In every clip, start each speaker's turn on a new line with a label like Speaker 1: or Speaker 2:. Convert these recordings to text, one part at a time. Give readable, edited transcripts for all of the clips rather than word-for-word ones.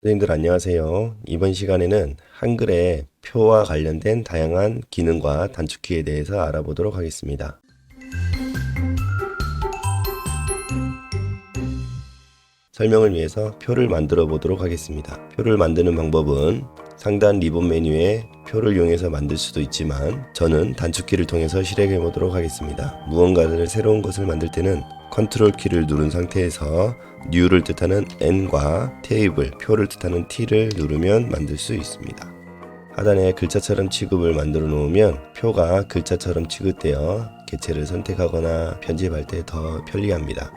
Speaker 1: 선생님들 안녕하세요. 이번 시간에는 한글의 표와 관련된 다양한 기능과 단축키에 대해서 알아보도록 하겠습니다. 설명을 위해서 표를 만들어 보도록 하겠습니다. 표를 만드는 방법은 상단 리본 메뉴에 표를 이용해서 만들 수도 있지만 저는 단축키를 통해서 실행해 보도록 하겠습니다. 무언가를 새로운 것을 만들 때는 컨트롤 키를 누른 상태에서 New를 뜻하는 N과 테이블, 표를 뜻하는 T를 누르면 만들 수 있습니다. 하단에 글자처럼 취급을 만들어 놓으면 표가 글자처럼 취급되어 개체를 선택하거나 편집할 때 더 편리합니다.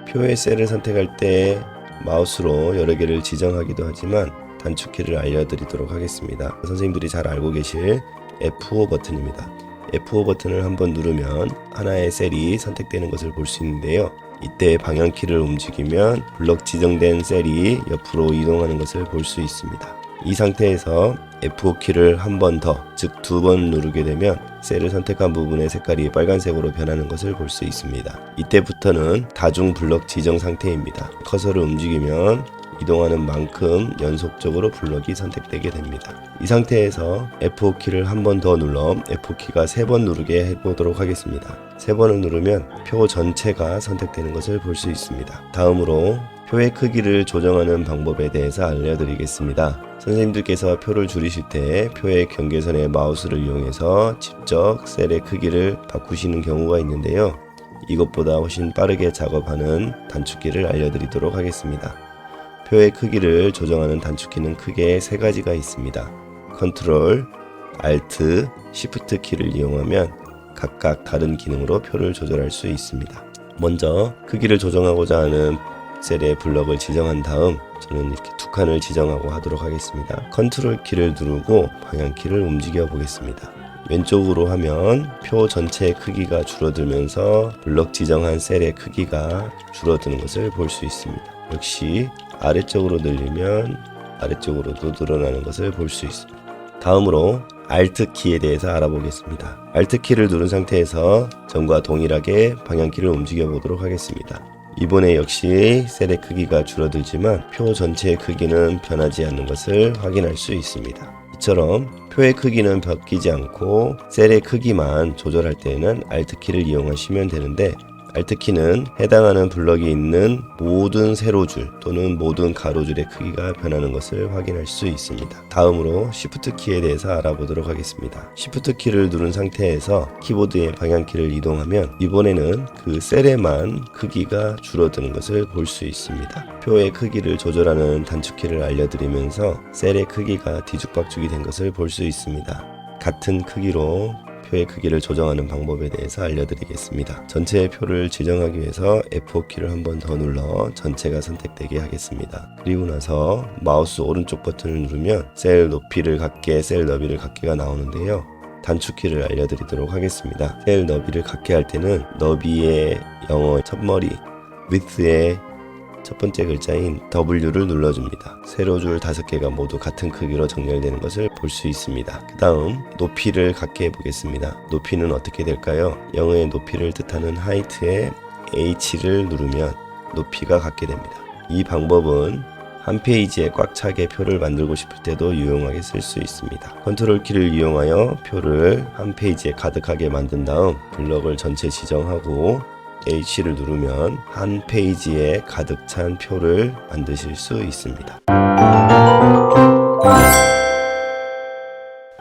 Speaker 1: 표의 셀을 선택할 때 마우스로 여러 개를 지정하기도 하지만 단축키를 알려드리도록 하겠습니다. 선생님들이 잘 알고 계실 F5 버튼입니다. F5 버튼을 한번 누르면 하나의 셀이 선택되는 것을 볼 수 있는데요. 이때 방향키를 움직이면 블럭 지정된 셀이 옆으로 이동하는 것을 볼 수 있습니다. 이 상태에서 F5키를 한 번 더, 즉 두 번 누르게 되면 셀을 선택한 부분의 색깔이 빨간색으로 변하는 것을 볼 수 있습니다. 이때부터는 다중 블럭 지정 상태입니다. 커서를 움직이면 이동하는 만큼 연속적으로 블럭이 선택되게 됩니다. 이 상태에서 F5키를 한 번 더 눌러 F5키가 3번 누르게 해보도록 하겠습니다. 3번을 누르면 표 전체가 선택되는 것을 볼 수 있습니다. 다음으로 표의 크기를 조정하는 방법에 대해서 알려드리겠습니다. 선생님들께서 표를 줄이실 때 표의 경계선에 마우스를 이용해서 직접 셀의 크기를 바꾸시는 경우가 있는데요. 이것보다 훨씬 빠르게 작업하는 단축키를 알려드리도록 하겠습니다. 표의 크기를 조정하는 단축키는 크게 3가지가 있습니다. 컨트롤, 알트, 시프트 키를 이용하면 각각 다른 기능으로 표를 조절할 수 있습니다. 먼저 크기를 조정하고자 하는 셀의 블럭을 지정한 다음 저는 이렇게 두 칸을 지정하고 하도록 하겠습니다. 컨트롤 키를 누르고 방향키를 움직여 보겠습니다. 왼쪽으로 하면 표 전체의 크기가 줄어들면서 블럭 지정한 셀의 크기가 줄어드는 것을 볼 수 있습니다. 역시 아래쪽으로 늘리면 아래쪽으로도 늘어나는 것을 볼 수 있습니다. 다음으로 Alt 키에 대해서 알아보겠습니다. Alt 키를 누른 상태에서 전과 동일하게 방향키를 움직여 보도록 하겠습니다. 이번에 역시 셀의 크기가 줄어들지만 표 전체의 크기는 변하지 않는 것을 확인할 수 있습니다. 이처럼 표의 크기는 바뀌지 않고 셀의 크기만 조절할 때에는 Alt 키를 이용하시면 되는데 Alt 키는 해당하는 블럭이 있는 모든 세로줄 또는 모든 가로줄의 크기가 변하는 것을 확인할 수 있습니다. 다음으로 Shift 키에 대해서 알아보도록 하겠습니다. Shift 키를 누른 상태에서 키보드의 방향키를 이동하면 이번에는 그 셀에만 크기가 줄어드는 것을 볼 수 있습니다. 표의 크기를 조절하는 단축키를 알려드리면서 셀의 크기가 뒤죽박죽이 된 것을 볼 수 있습니다. 같은 크기로 표의 크기를 조정하는 방법에 대해서 알려드리겠습니다. 전체의 표를 지정하기 위해서 F5키를 한 번 더 눌러 전체가 선택되게 하겠습니다. 그리고 나서 마우스 오른쪽 버튼을 누르면 셀 높이를 갖게, 셀 너비를 갖게가 나오는데요. 단축키를 알려드리도록 하겠습니다. 셀 너비를 갖게 할 때는 너비의 영어 첫머리, width의 첫 번째 글자인 W를 눌러줍니다. 세로줄 5개가 모두 같은 크기로 정렬되는 것을 볼 수 있습니다. 그 다음 높이를 갖게 해보겠습니다. 높이는 어떻게 될까요? 영어의 높이를 뜻하는 height의 H를 누르면 높이가 갖게 됩니다. 이 방법은 한 페이지에 꽉 차게 표를 만들고 싶을 때도 유용하게 쓸 수 있습니다. 컨트롤 키를 이용하여 표를 한 페이지에 가득하게 만든 다음 블럭을 전체 지정하고 H를 누르면 한 페이지에 가득 찬 표를 만드실 수 있습니다.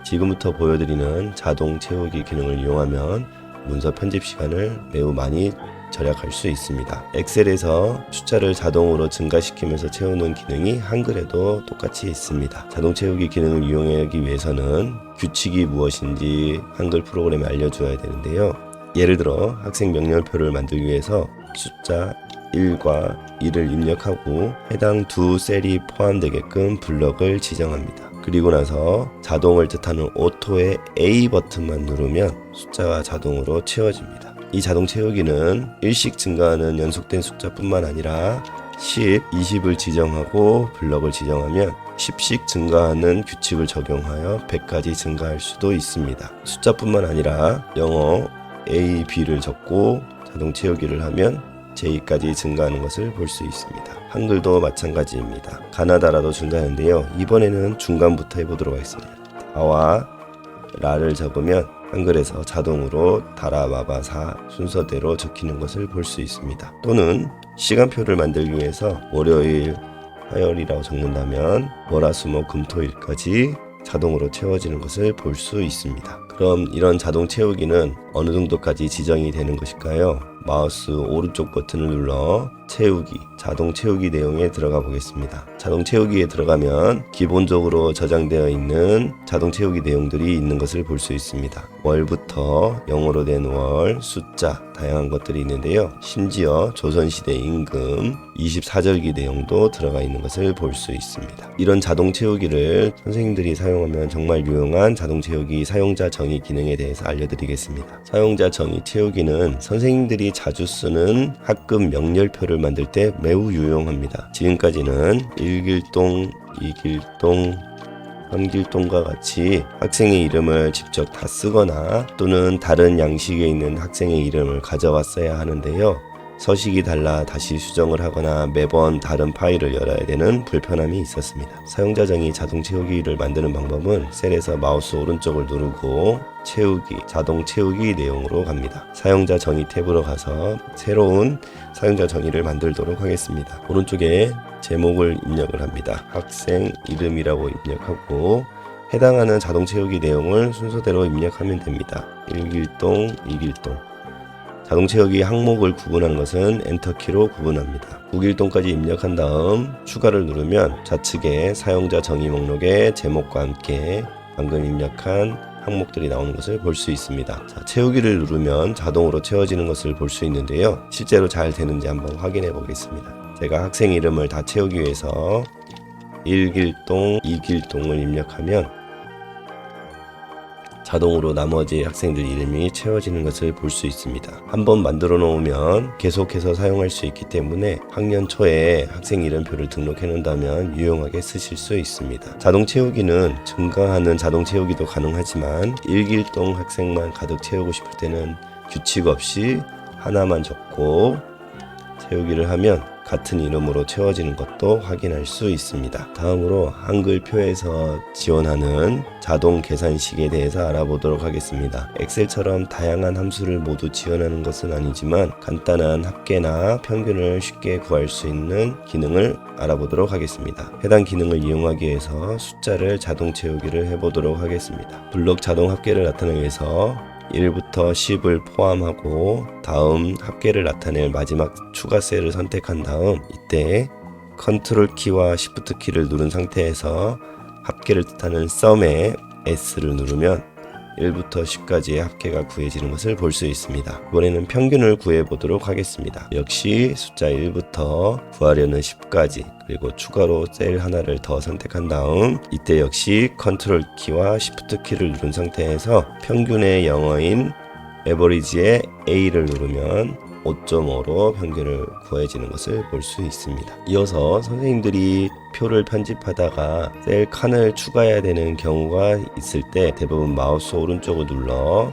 Speaker 1: 지금부터 보여드리는 자동 채우기 기능을 이용하면 문서 편집 시간을 매우 많이 절약할 수 있습니다. 엑셀에서 숫자를 자동으로 증가시키면서 채우는 기능이 한글에도 똑같이 있습니다. 자동 채우기 기능을 이용하기 위해서는 규칙이 무엇인지 한글 프로그램에 알려줘야 되는데요. 예를 들어 학생 명령표를 만들기 위해서 숫자 1과 2를 입력하고 해당 두 셀이 포함되게끔 블럭을 지정합니다. 그리고 나서 자동을 뜻하는 오토의 A 버튼만 누르면 숫자가 자동으로 채워집니다. 이 자동 채우기는 일씩 증가하는 연속된 숫자뿐만 아니라 10, 20을 지정하고 블럭을 지정하면 10씩 증가하는 규칙을 적용하여 100까지 증가할 수도 있습니다. 숫자뿐만 아니라 영어 A, B를 적고 자동 채우기를 하면 제2까지 증가하는 것을 볼 수 있습니다. 한글도 마찬가지입니다. 가나다라도 증가하는데요. 이번에는 중간부터 해보도록 하겠습니다. 다와 라를 적으면 한글에서 자동으로 다라 마바 사 순서대로 적히는 것을 볼 수 있습니다. 또는 시간표를 만들기 위해서 월요일 화요일이라고 적는다면 월화수목 금토일까지 자동으로 채워지는 것을 볼 수 있습니다. 그럼 이런 자동 채우기는 어느 정도까지 지정이 되는 것일까요? 마우스 오른쪽 버튼을 눌러 채우기, 자동 채우기 내용에 들어가 보겠습니다. 자동 채우기에 들어가면 기본적으로 저장되어 있는 자동 채우기 내용들이 있는 것을 볼 수 있습니다. 월부터 영어로 된 월, 숫자, 다양한 것들이 있는데요. 심지어 조선시대 임금, 24절기 내용도 들어가 있는 것을 볼 수 있습니다. 이런 자동 채우기를 선생님들이 사용하면 정말 유용한 자동 채우기 사용자 정의 기능에 대해서 알려드리겠습니다. 사용자 정의 채우기는 선생님들이 자주 쓰는 학급 명렬표를 만들 때 매우 유용합니다. 지금까지는 1길동, 2길동, 3길동과 같이 학생의 이름을 직접 다 쓰거나 또는 다른 양식에 있는 학생의 이름을 가져왔어야 하는데요. 서식이 달라 다시 수정을 하거나 매번 다른 파일을 열어야 되는 불편함이 있었습니다. 사용자 정의 자동 채우기를 만드는 방법은 셀에서 마우스 오른쪽을 누르고 채우기, 자동 채우기 내용으로 갑니다. 사용자 정의 탭으로 가서 새로운 사용자 정의를 만들도록 하겠습니다. 오른쪽에 제목을 입력을 합니다. 학생 이름이라고 입력하고 해당하는 자동 채우기 내용을 순서대로 입력하면 됩니다. 1길동, 2길동. 자동 채우기 항목을 구분하는 것은 엔터키로 구분합니다. 9길동까지 입력한 다음 추가를 누르면 좌측에 사용자 정의 목록에 제목과 함께 방금 입력한 항목들이 나오는 것을 볼 수 있습니다. 자, 채우기를 누르면 자동으로 채워지는 것을 볼 수 있는데요. 실제로 잘 되는지 한번 확인해 보겠습니다. 제가 학생 이름을 다 채우기 위해서 1길동, 2길동을 입력하면 자동으로 나머지 학생들 이름이 채워지는 것을 볼 수 있습니다. 한번 만들어 놓으면 계속해서 사용할 수 있기 때문에 학년 초에 학생 이름표를 등록해 놓는다면 유용하게 쓰실 수 있습니다. 자동 채우기는 증가하는 자동 채우기도 가능하지만 1길동 학생만 가득 채우고 싶을 때는 규칙 없이 하나만 적고 채우기를 하면 같은 이름으로 채워지는 것도 확인할 수 있습니다. 다음으로 한글표에서 지원하는 자동 계산식에 대해서 알아보도록 하겠습니다. 엑셀처럼 다양한 함수를 모두 지원하는 것은 아니지만 간단한 합계나 평균을 쉽게 구할 수 있는 기능을 알아보도록 하겠습니다. 해당 기능을 이용하기 위해서 숫자를 자동 채우기를 해보도록 하겠습니다. 블록 자동 합계를 나타내기 위해서 1부터 10을 포함하고 다음 합계를 나타낼 마지막 추가 셀을 선택한 다음 이때 컨트롤 키와 시프트 키를 누른 상태에서 합계를 뜻하는 썸의 S를 누르면 1부터 10까지의 합계가 구해지는 것을 볼 수 있습니다. 이번에는 평균을 구해 보도록 하겠습니다. 역시 숫자 1부터 구하려는 10까지 그리고 추가로 셀 하나를 더 선택한 다음 이때 역시 컨트롤 키와 시프트 키를 누른 상태에서 평균의 영어인 에버리지의 A를 누르면 5.5로 평균을 구해지는 것을 볼 수 있습니다. 이어서 선생님들이 표를 편집하다가 셀 칸을 추가해야 되는 경우가 있을 때 대부분 마우스 오른쪽을 눌러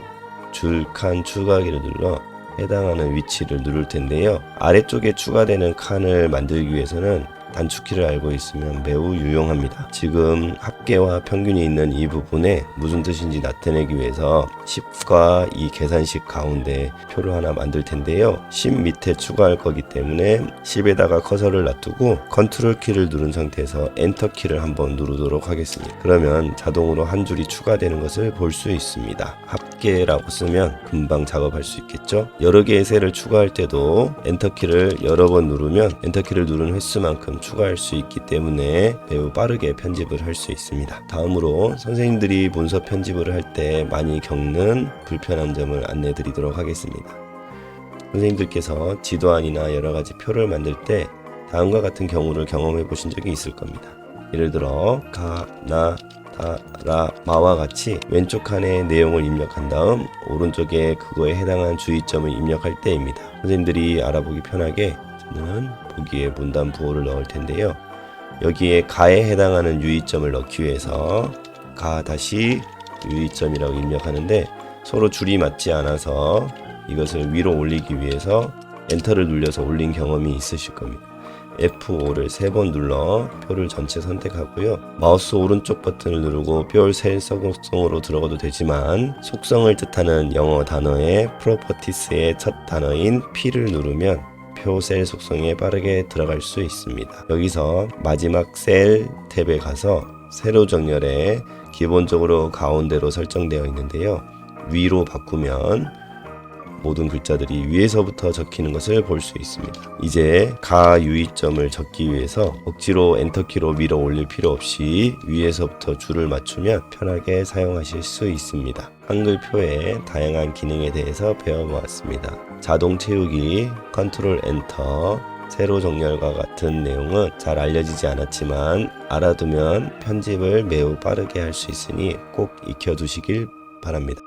Speaker 1: 줄 칸 추가하기를 눌러 해당하는 위치를 누를 텐데요. 아래쪽에 추가되는 칸을 만들기 위해서는 단축키를 알고 있으면 매우 유용합니다. 지금 합계와 평균이 있는 이 부분에 무슨 뜻인지 나타내기 위해서 10과 이 계산식 가운데 표를 하나 만들 텐데요. 10 밑에 추가할 거기 때문에 10에다가 커서를 놔두고 컨트롤 키를 누른 상태에서 엔터 키를 한번 누르도록 하겠습니다. 그러면 자동으로 한 줄이 추가되는 것을 볼 수 있습니다. 합계라고 쓰면 금방 작업할 수 있겠죠. 여러 개의 셀을 추가할 때도 엔터 키를 여러 번 누르면 엔터 키를 누른 횟수만큼 추가할 수 있기 때문에 매우 빠르게 편집을 할 수 있습니다. 다음으로 선생님들이 문서 편집을 할 때 많이 겪는 불편한 점을 안내 드리도록 하겠습니다. 선생님들께서 지도안이나 여러가지 표를 만들 때 다음과 같은 경우를 경험해 보신 적이 있을 겁니다. 예를 들어 가, 나, 다, 라, 마와 같이 왼쪽 칸에 내용을 입력한 다음 오른쪽에 그거에 해당한 주의점을 입력할 때입니다. 선생님들이 알아보기 편하게 저는 보기에 문단 부호를 넣을 텐데요. 여기에 가에 해당하는 유의점을 넣기 위해서 가 다시 유의점이라고 입력하는데 서로 줄이 맞지 않아서 이것을 위로 올리기 위해서 엔터를 눌려서 올린 경험이 있으실 겁니다. F5를 3번 눌러 표를 전체 선택하고요. 마우스 오른쪽 버튼을 누르고 표 셀 속성으로 들어가도 되지만 속성을 뜻하는 영어 단어의 프로퍼티스의 첫 단어인 P를 누르면 표 셀 속성에 빠르게 들어갈 수 있습니다. 여기서 마지막 셀 탭에 가서 세로 정렬에 기본적으로 가운데로 설정되어 있는데요. 위로 바꾸면 모든 글자들이 위에서부터 적히는 것을 볼 수 있습니다. 이제 가 유의점을 적기 위해서 억지로 엔터키로 밀어 올릴 필요 없이 위에서부터 줄을 맞추면 편하게 사용하실 수 있습니다. 한글표의 다양한 기능에 대해서 배워보았습니다. 자동 채우기, 컨트롤 엔터, 세로 정렬과 같은 내용은 잘 알려지지 않았지만 알아두면 편집을 매우 빠르게 할 수 있으니 꼭 익혀두시길 바랍니다.